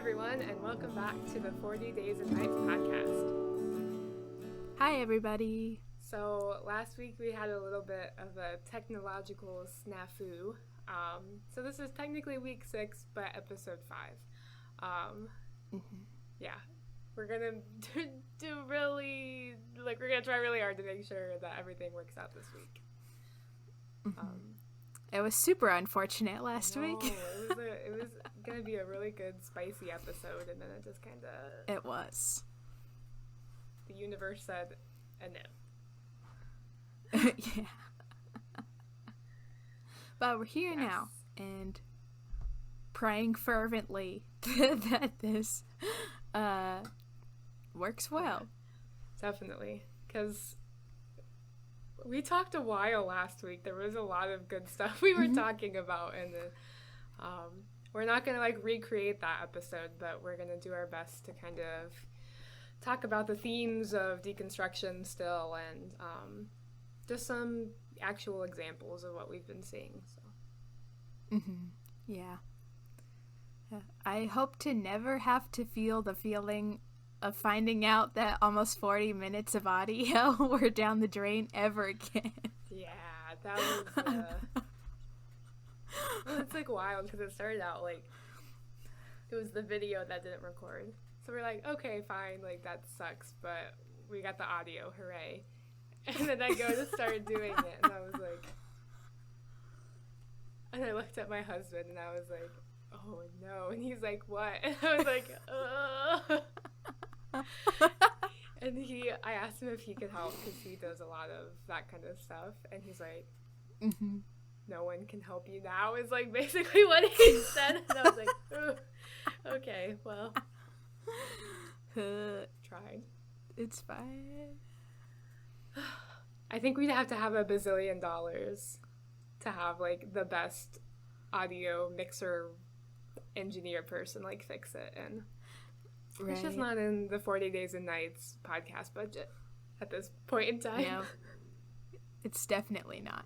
everyone, and welcome back to the 40 Days and Nights podcast. Hi, everybody. So last week we had a little bit of a technological snafu. So this is technically week 6, but episode 5. Yeah, we're gonna we're gonna try really hard to make sure that everything works out this week. It was super unfortunate last week. It was gonna be a really good spicy episode, and then it just kind of... It was. The universe said a no. Yeah. But we're here now, and praying fervently that this works well. Definitely, because we talked a while last week. There was a lot of good stuff we were talking about, and we're not going to recreate that episode, but we're going to do our best to kind of talk about the themes of deconstruction still, and just some actual examples of what we've been seeing. So. Yeah. I hope to never have to feel the feeling of finding out that almost 40 minutes of audio were down the drain ever again. Yeah, that was... Well, it's wild because it started out it was the video that didn't record. So we're like, okay, fine, that sucks, but we got the audio, hooray. And then I go to start doing it, and I was like... And I looked at my husband, and I was like, oh no. And he's like, what? And I was like, ugh. And I asked him if he could help because he does a lot of that kind of stuff, and he's like, no one can help you now is basically what he said. And I was like, ugh. Okay, well, tried. It's fine. I think we'd have to have $1 bazillion to have the best audio mixer engineer person fix it, and right. It's just not in the 40 Days and Nights podcast budget at this point in time. No, it's definitely not.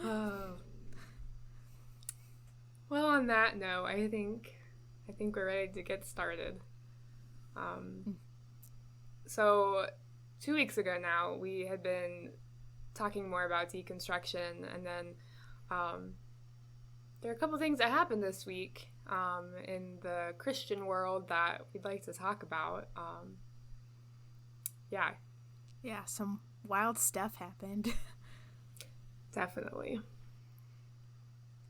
Oh. Well, on that note, I think we're ready to get started. So 2 weeks ago now, we had been talking more about deconstruction, and then there are a couple things that happened this week in the Christian world that we'd like to talk about. Yeah, some wild stuff happened. Definitely.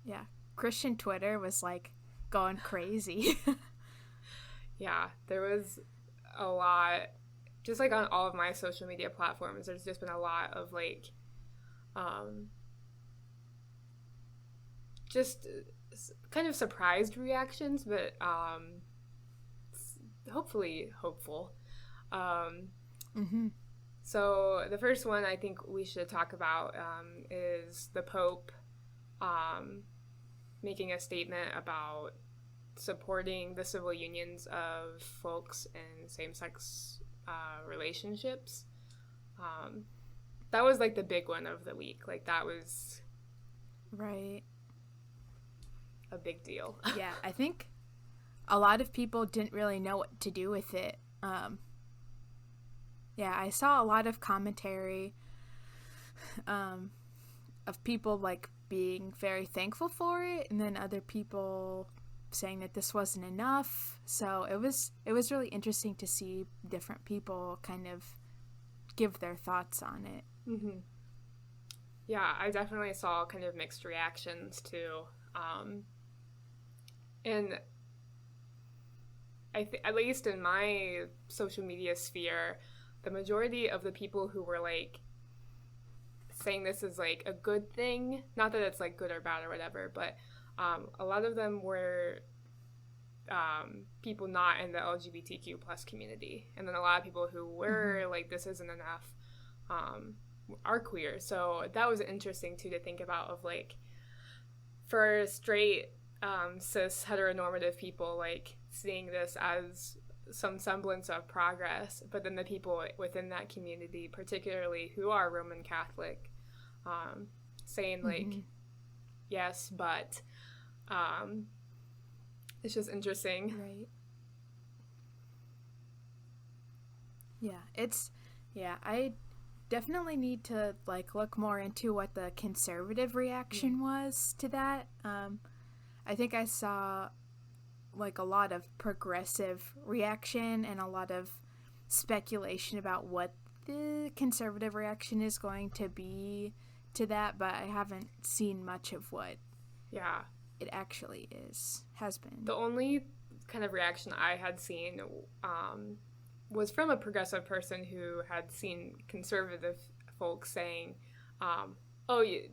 Yeah, Christian Twitter was going crazy. Yeah, there was a lot, just on all of my social media platforms, there's just been a lot of just kind of surprised reactions, but hopefully hopeful. So the first one I think we should talk about is the Pope making a statement about supporting the civil unions of folks in same-sex relationships. That was the big one of the week. That was right. A big deal. Yeah, I think a lot of people didn't really know what to do with it. Yeah, I saw a lot of commentary of people being very thankful for it, and then other people saying that this wasn't enough. So it was really interesting to see different people kind of give their thoughts on it. Yeah, I definitely saw kind of mixed reactions too. And at least in my social media sphere, the majority of the people who were saying this is a good thing, not that it's good or bad or whatever, but a lot of them were people not in the LGBTQ plus community, and then a lot of people who were this isn't enough are queer. So that was interesting too to think about of for straight cis heteronormative people seeing this as some semblance of progress, but then the people within that community, particularly who are Roman Catholic, saying yes, but it's just interesting. Right. I definitely need to like look more into what the conservative reaction was to that. I think I saw like a lot of progressive reaction and a lot of speculation about what the conservative reaction is going to be to that, but I haven't seen much of what it actually has been. The only kind of reaction I had seen was from a progressive person who had seen conservative folks saying,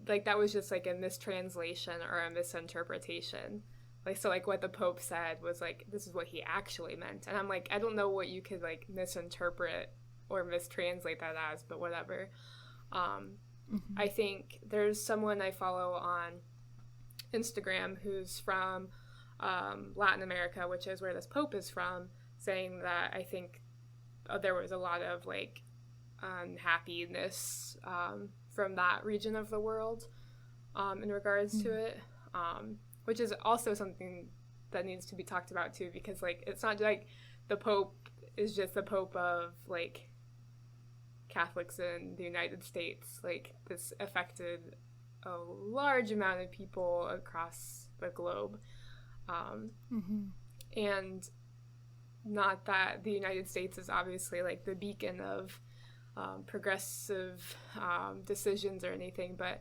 like that was just like a mistranslation or a misinterpretation. Like, so like what the Pope said was like, this is what he actually meant. And I'm like, I don't know what you could like misinterpret or mistranslate that as, but whatever. I think there's someone I follow on Instagram who's from Latin America, which is where this Pope is from, saying that I think there was a lot of like unhappiness from that region of the world in regards to it, which is also something that needs to be talked about too, because like it's not like the Pope is just the Pope of like Catholics in the United States. Like this affected a large amount of people across the globe, and not that the United States is obviously like the beacon of progressive decisions or anything, but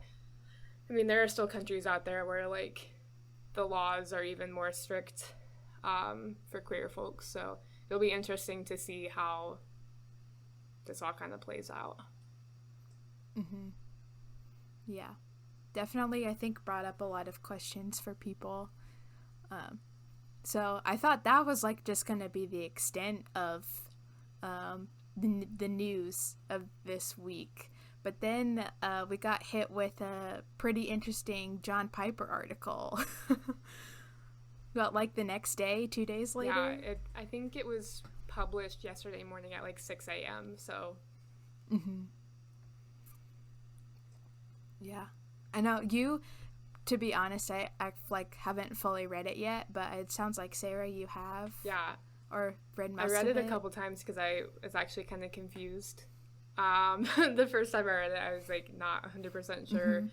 I mean there are still countries out there where like the laws are even more strict for queer folks, so it'll be interesting to see how this all kind of plays out. Yeah, definitely I think brought up a lot of questions for people. So I thought that was like just gonna be the extent of the news of this week, but then we got hit with a pretty interesting John Piper article. About like the next day, 2 days later. Yeah, I think it was published yesterday morning at like 6 a.m. So. Yeah, I know you. To be honest, I like haven't fully read it yet, but it sounds like Sarah, you have. Yeah. Or read most of it. I read it a couple times because I was actually kind of confused. The first time I read it, I was like not 100% sure,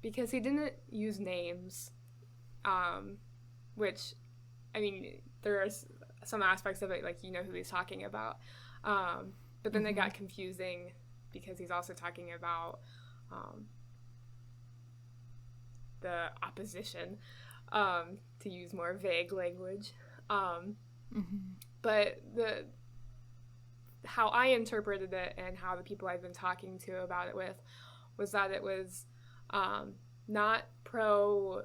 because he didn't use names, which, I mean, there are some aspects of it like you know who he's talking about, but then it got confusing because he's also talking about the opposition, to use more vague language. But how I interpreted it and how the people I've been talking to about it with was that it was not pro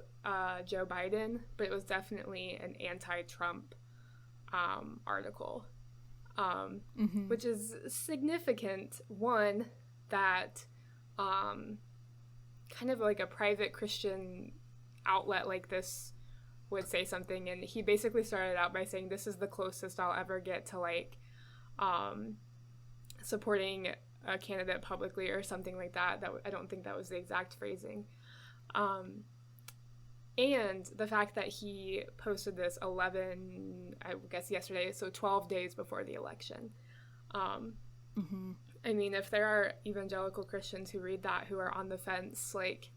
Joe Biden, but it was definitely an anti-Trump article, which is significant. One, that kind of like a private Christian outlet like this would say something, and he basically started out by saying this is the closest I'll ever get to like supporting a candidate publicly or something like that. I don't think that was the exact phrasing. And the fact that he posted this 11, I guess yesterday, so 12 days before the election. I mean, if there are evangelical Christians who read that who are on the fence, like,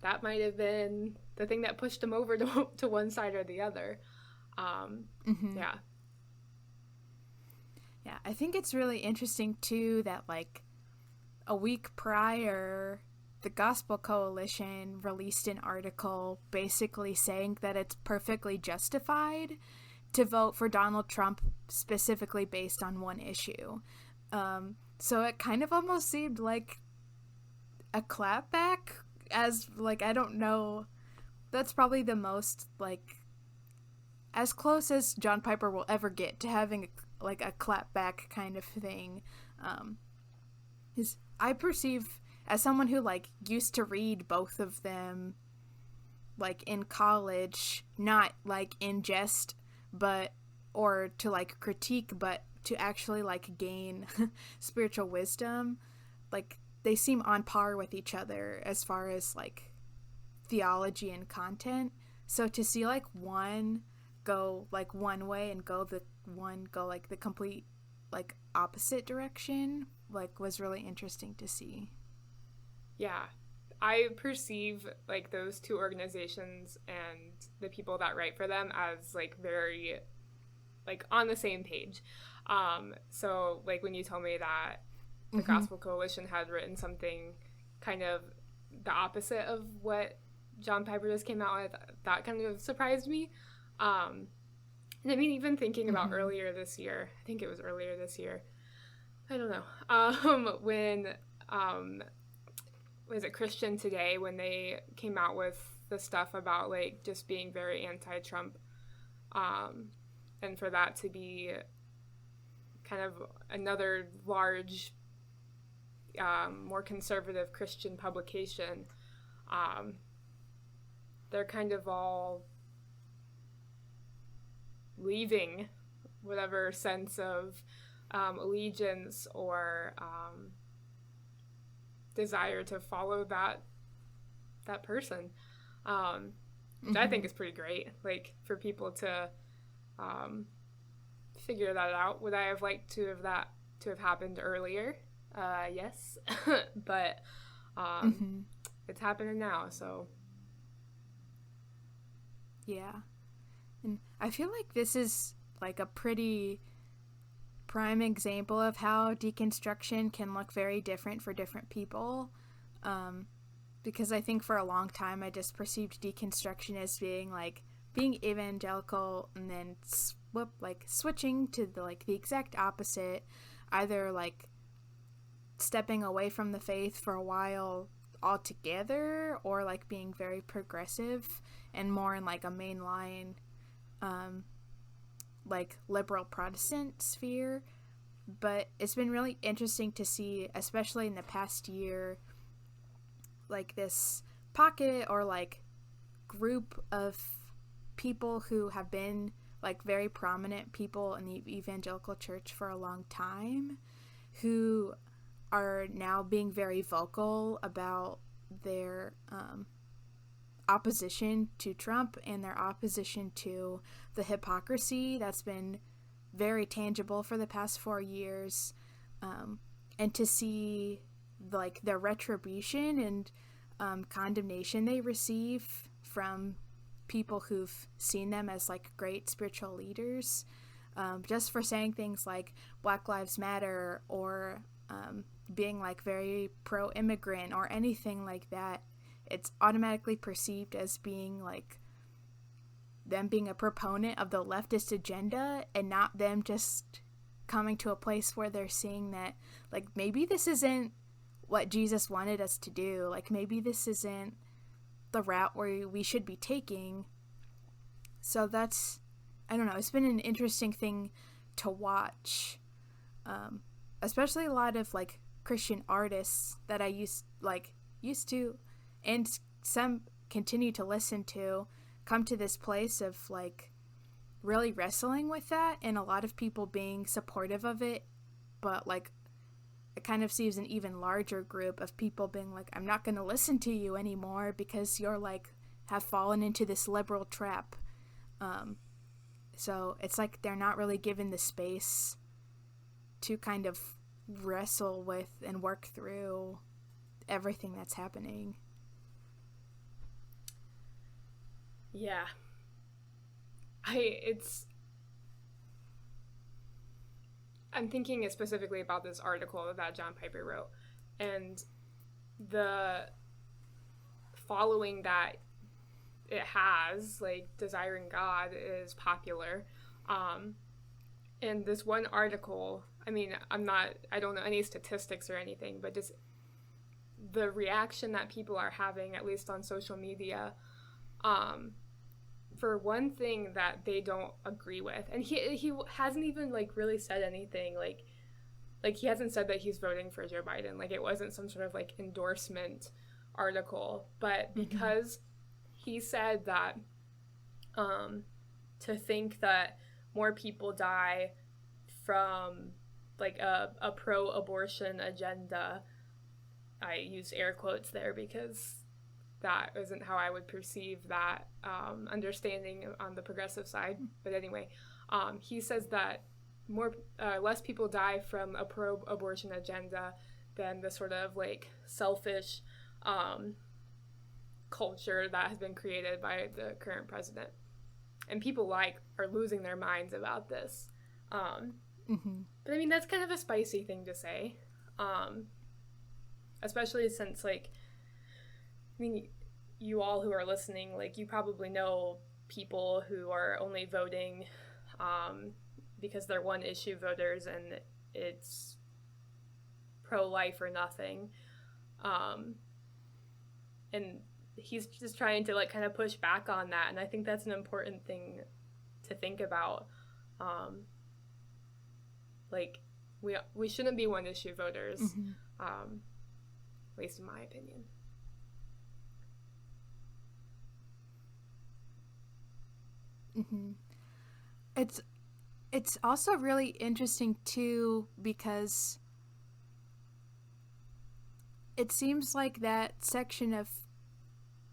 that might have been the thing that pushed him over to one side or the other. Yeah. Yeah, I think it's really interesting, too, that, like, a week prior, the Gospel Coalition released an article basically saying that it's perfectly justified to vote for Donald Trump specifically based on one issue. So it kind of almost seemed like a clapback, as, like, I don't know, that's probably the most, like, as close as John Piper will ever get to having, like, a clapback kind of thing. I perceive, as someone who, like, used to read both of them, like, in college, not, like, in jest, but, or to, like, critique, but to actually, like, gain spiritual wisdom, like, they seem on par with each other as far as, like, theology and content. So to see like one go like one way and go like the complete like opposite direction like was really interesting to see. Yeah. I perceive like those two organizations and the people that write for them as like very like on the same page. So like when you told me that the Gospel Coalition had written something kind of the opposite of what John Piper just came out with, that kind of surprised me. And I mean, even thinking about earlier this year, I think it was earlier this year, I don't know, when, was it Christian Today, when they came out with the stuff about, like, just being very anti-Trump, and for that to be kind of another large, more conservative Christian publication, they're kind of all leaving whatever sense of allegiance or desire to follow that person, which I think is pretty great. Like, for people to figure that out. Would I have liked to have happened earlier? Yes, but it's happening now. So yeah. And I feel like this is like a pretty prime example of how deconstruction can look very different for different people. Because I think for a long time I just perceived deconstruction as being evangelical and then switching to the exact opposite, either like stepping away from the faith for a while altogether, or like being very progressive and more in like a mainline like liberal Protestant sphere. But it's been really interesting to see, especially in the past year, like this pocket or like group of people who have been like very prominent people in the evangelical church for a long time, who are now being very vocal about their opposition to Trump and their opposition to the hypocrisy that's been very tangible for the past 4 years, and to see like the retribution and condemnation they receive from people who've seen them as like great spiritual leaders, just for saying things like Black Lives Matter or being like very pro-immigrant or anything like that. It's automatically perceived as being like them being a proponent of the leftist agenda, and not them just coming to a place where they're seeing that like maybe this isn't what Jesus wanted us to do, like maybe this isn't the route where we should be taking. So that's, I don't know, it's been an interesting thing to watch, especially a lot of like Christian artists that I used to and some continue to listen to come to this place of like really wrestling with that, and a lot of people being supportive of it, but like it kind of sees an even larger group of people being like, I'm not going to listen to you anymore because you're like have fallen into this liberal trap. So it's like they're not really given the space to kind of wrestle with and work through everything that's happening. Yeah. I'm thinking specifically about this article that John Piper wrote, and the following that it has, like Desiring God is popular. And this one article, I mean, I don't know any statistics or anything, but just the reaction that people are having, at least on social media, for one thing that they don't agree with. And he hasn't even like really said anything, like he hasn't said that he's voting for Joe Biden. Like, it wasn't some sort of like endorsement article, but because he said that to think that more people die from like a pro-abortion agenda, I use air quotes there because that isn't how I would perceive that understanding on the progressive side. But anyway, he says that less people die from a pro-abortion agenda than the sort of like selfish culture that has been created by the current president. And people are losing their minds about this. But I mean, that's kind of a spicy thing to say. Especially since, like, I mean, you all who are listening, like, you probably know people who are only voting because they're one-issue voters and it's pro-life or nothing. And he's just trying to, like, kind of push back on that, and I think that's an important thing to think about. Like, we shouldn't be one-issue voters, at least in my opinion. It's also really interesting too, because it seems like that section of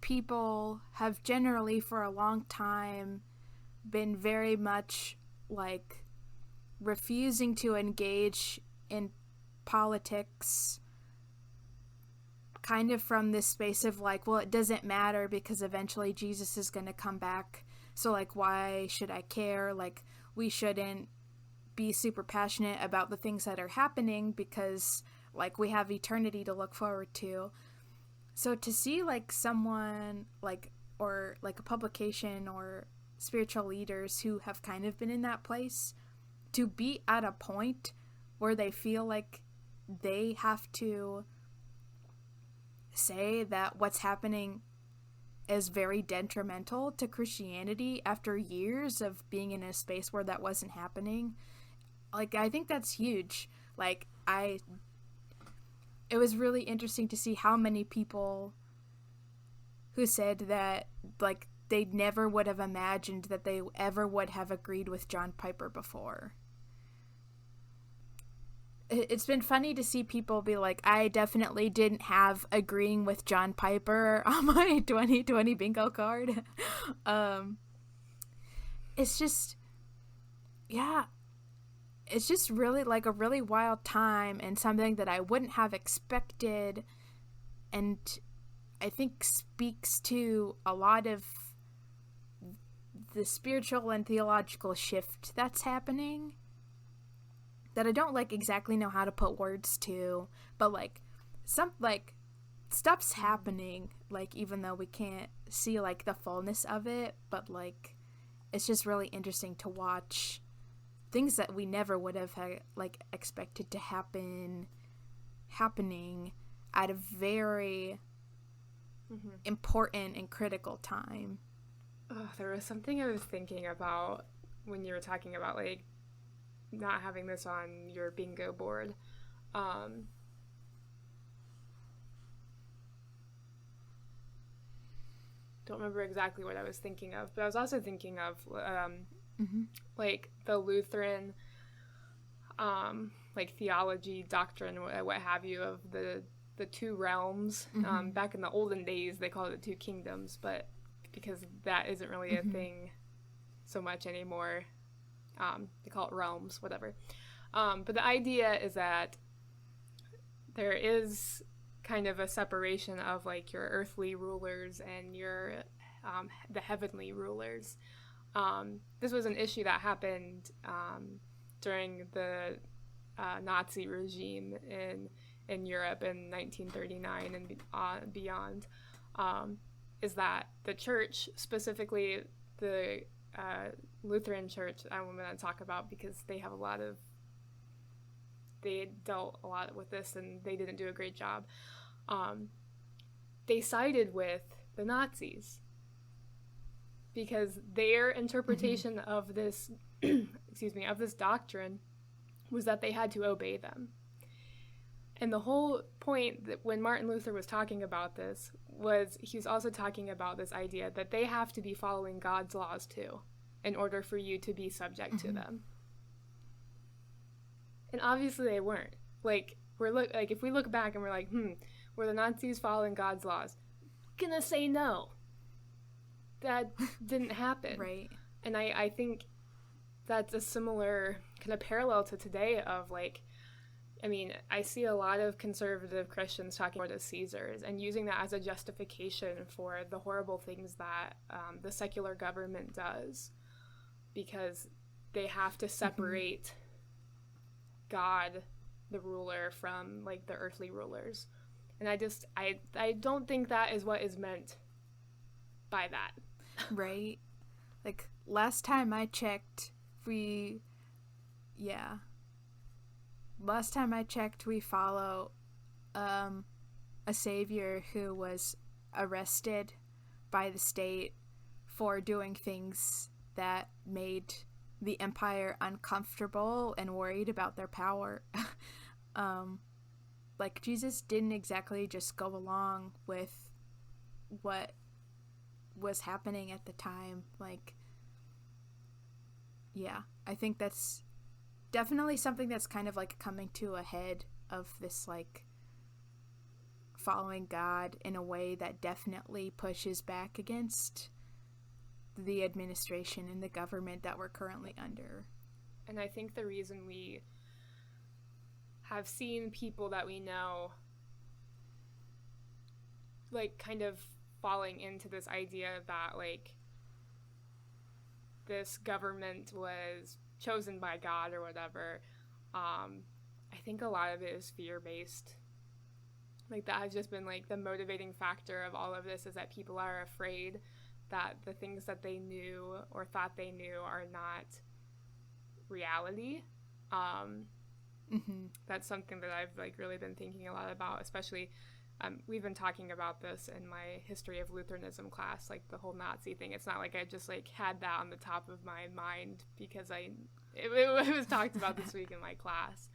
people have generally for a long time been very much like refusing to engage in politics, kind of from this space of like, well, it doesn't matter because eventually Jesus is going to come back, so like, why should I care? Like, we shouldn't be super passionate about the things that are happening because like we have eternity to look forward to. So to see like someone like, or like a publication or spiritual leaders who have kind of been in that place, to be at a point where they feel like they have to say that what's happening is very detrimental to Christianity after years of being in a space where that wasn't happening. Like, I think that's huge. Like, it was really interesting to see how many people who said that, like, they never would have imagined that they ever would have agreed with John Piper before. It's been funny to see people be like, I definitely didn't have agreeing with John Piper on my 2020 bingo card. It's just, yeah, it's just really like a really wild time and something that I wouldn't have expected, and I think speaks to a lot of the spiritual and theological shift that's happening that I don't like exactly know how to put words to, but like stuff's happening, like, even though we can't see like the fullness of it, but like it's just really interesting to watch things that we never would have like expected to happening at a very important and critical time. Oh, there was something I was thinking about when you were talking about like not having this on your bingo board. Don't remember exactly what I was thinking of, but I was also thinking of like the Lutheran like theology, doctrine, what have you, of the two realms. Back in the olden days they called it two kingdoms, but because that isn't really a thing so much anymore, they call it realms, whatever. But the idea is that there is kind of a separation of like your earthly rulers and your the heavenly rulers. This was an issue that happened during the Nazi regime in Europe in 1939 and beyond. Is that the church, specifically the Lutheran Church, I'm going to talk about because they dealt a lot with this and they didn't do a great job. They sided with the Nazis because their interpretation of this, of this doctrine was that they had to obey them. And the whole point that when Martin Luther was talking about this was he was also talking about this idea that they have to be following God's laws too in order for you to be subject to them. And obviously they weren't. Like, if we look back and we're like, were the Nazis following God's laws? gonna say no. That didn't happen. Right. And I think that's a similar kind of parallel to today of like, I mean, I see a lot of conservative Christians talking about the Caesars and using that as a justification for the horrible things that the secular government does, because they have to separate God, the ruler, from like the earthly rulers. And I don't think that is what is meant by that. Right. Like last time I checked, we follow a savior who was arrested by the state for doing things that made the empire uncomfortable and worried about their power. Like Jesus didn't exactly just go along with what was happening at the time. Like, yeah, I think that's definitely something that's kind of like coming to a head of this like following God in a way that definitely pushes back against the administration and the government that we're currently under. And I think the reason we have seen people that we know like kind of falling into this idea that like this government was chosen by God or whatever, I think a lot of it is fear-based. Like that has just been like the motivating factor of all of this, is that people are afraid that the things that they knew or thought they knew are not reality. That's something that I've like really been thinking a lot about, especially we've been talking about this in my history of Lutheranism class, like the whole Nazi thing. It's not like I just like had that on the top of my mind because it was talked about this week in my class.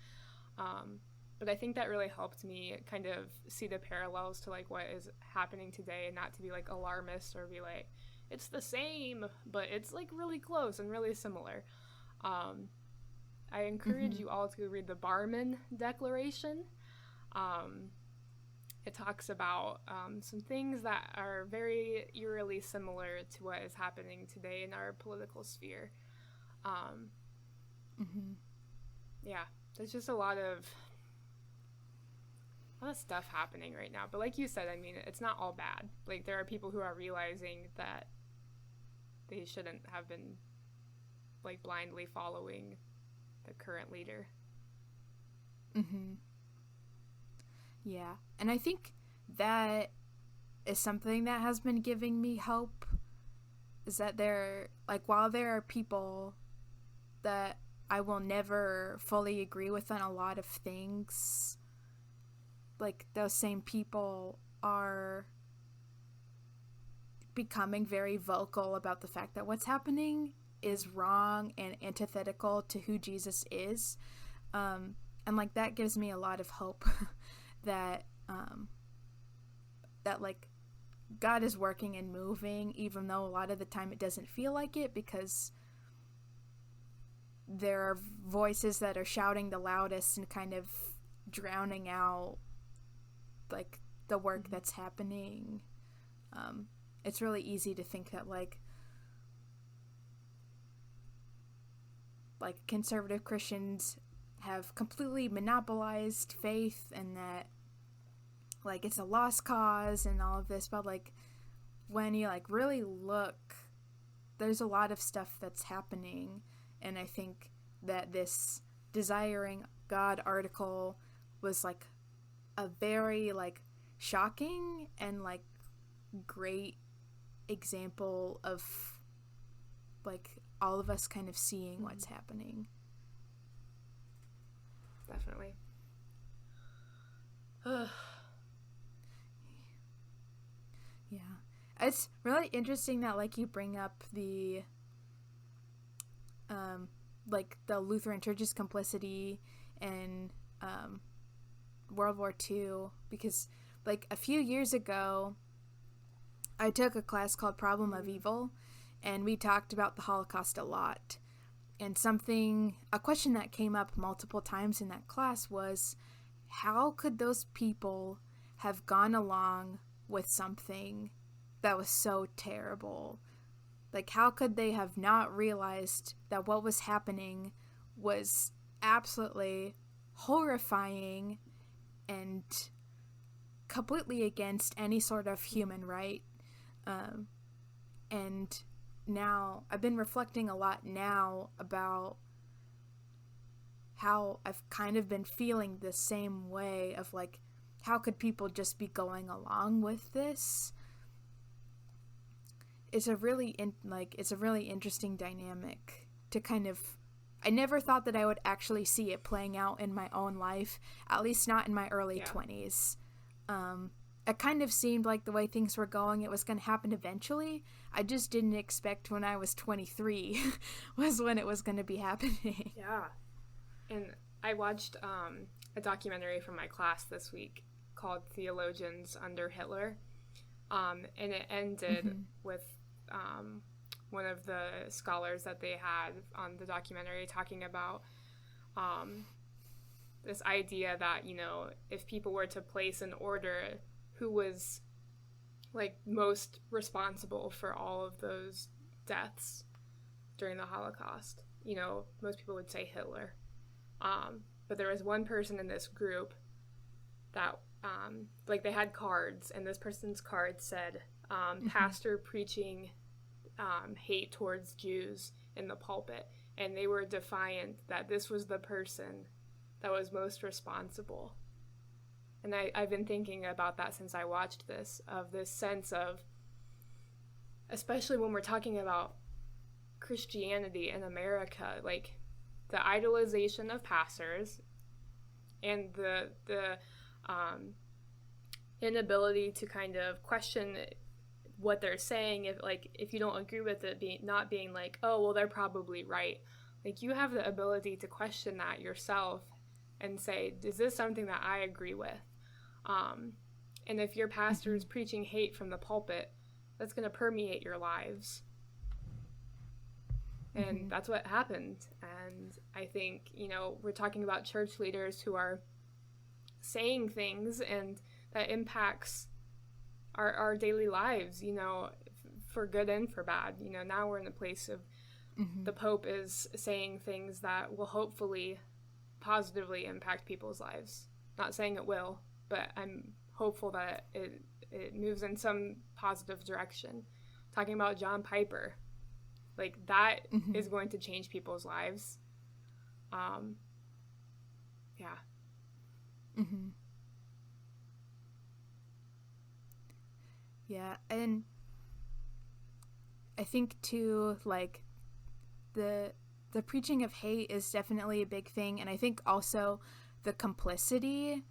But I think that really helped me kind of see the parallels to like what is happening today, and not to be like alarmist or be like, it's the same, but it's like really close and really similar. I encourage you all to read the Barman Declaration. It talks about some things that are very eerily similar to what is happening today in our political sphere. Yeah, there's just a lot of stuff happening right now. But like you said, I mean, it's not all bad. Like there are people who are realizing that they shouldn't have been like blindly following the current leader. Yeah, and I think that is something that has been giving me hope, is that while there are people that I will never fully agree with on a lot of things, like those same people are becoming very vocal about the fact that what's happening is wrong and antithetical to who Jesus is. And like that gives me a lot of hope that like God is working and moving, even though a lot of the time it doesn't feel like it, because there are voices that are shouting the loudest and kind of drowning out like the work that's happening. It's really easy to think that like conservative Christians have completely monopolized faith and that like it's a lost cause and all of this, but like when you like really look, there's a lot of stuff that's happening. And I think that this Desiring God article was like a very like shocking and like great example of like all of us kind of seeing what's happening. Definitely. Yeah. It's really interesting that like you bring up the like the Lutheran Church's complicity in World War II, because like a few years ago I took a class called Problem of Evil, and we talked about the Holocaust a lot. And a question that came up multiple times in that class was, how could those people have gone along with something that was so terrible. Like, how could they have not realized that what was happening was absolutely horrifying and completely against any sort of human right? And now, I've been reflecting a lot now about how I've kind of been feeling the same way of, like, how could people just be going along with this? It's a really interesting dynamic to kind of, I never thought that I would actually see it playing out in my own life, at least not in my early 20s. It kind of seemed like the way things were going, it was going to happen eventually. I just didn't expect when I was 23 was when it was going to be happening. Yeah. And I watched a documentary from my class this week called Theologians Under Hitler. And it ended with one of the scholars that they had on the documentary talking about this idea that, you know, if people were to place an order, who was, like, most responsible for all of those deaths during the Holocaust? You know, most people would say Hitler. But there was one person in this group that, like, they had cards, and this person's card said, pastor preaching hate towards Jews in the pulpit. And they were defiant that this was the person that was most responsible. And I've been thinking about that since I watched this, of this sense of, especially when we're talking about Christianity in America, like, the idolization of pastors and the inability to kind of question what they're saying, if you don't agree with it, not being like, oh, well, they're probably right. Like, you have the ability to question that yourself and say, is this something that I agree with? And if your pastor is preaching hate from the pulpit, that's going to permeate your lives. And that's what happened. And I think, you know, we're talking about church leaders who are saying things and that impacts our daily lives, you know, for good and for bad. You know, now we're in the place of the Pope is saying things that will hopefully positively impact people's lives. Not saying it will, but I'm hopeful that it moves in some positive direction. Talking about John Piper, like, that is going to change people's lives. Yeah. Yeah, and I think too, like, the preaching of hate is definitely a big thing, and I think also the complicity,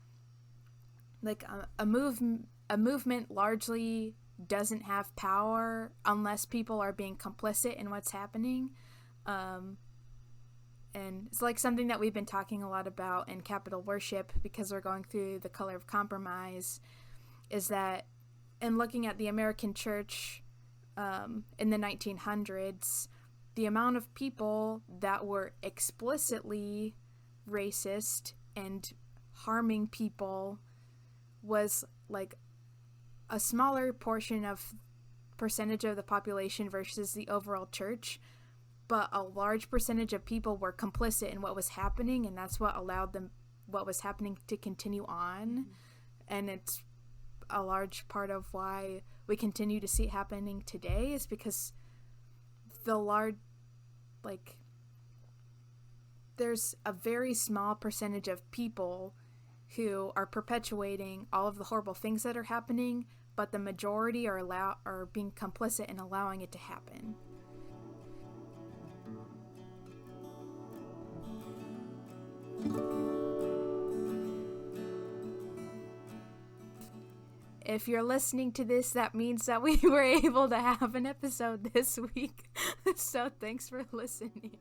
like, a movement largely doesn't have power unless people are being complicit in what's happening. And it's like something that we've been talking a lot about in Capital Worship, because we're going through the Color of Compromise, is that in looking at the American church in the 1900s, the amount of people that were explicitly racist and harming people was like a smaller percentage of the population versus the overall church, but a large percentage of people were complicit in what was happening, and that's what allowed what was happening to continue on. And it's a large part of why we continue to see it happening today, is because there's a very small percentage of people who are perpetuating all of the horrible things that are happening, but the majority are being complicit in allowing it to happen. If you're listening to this, that means that we were able to have an episode this week. So thanks for listening.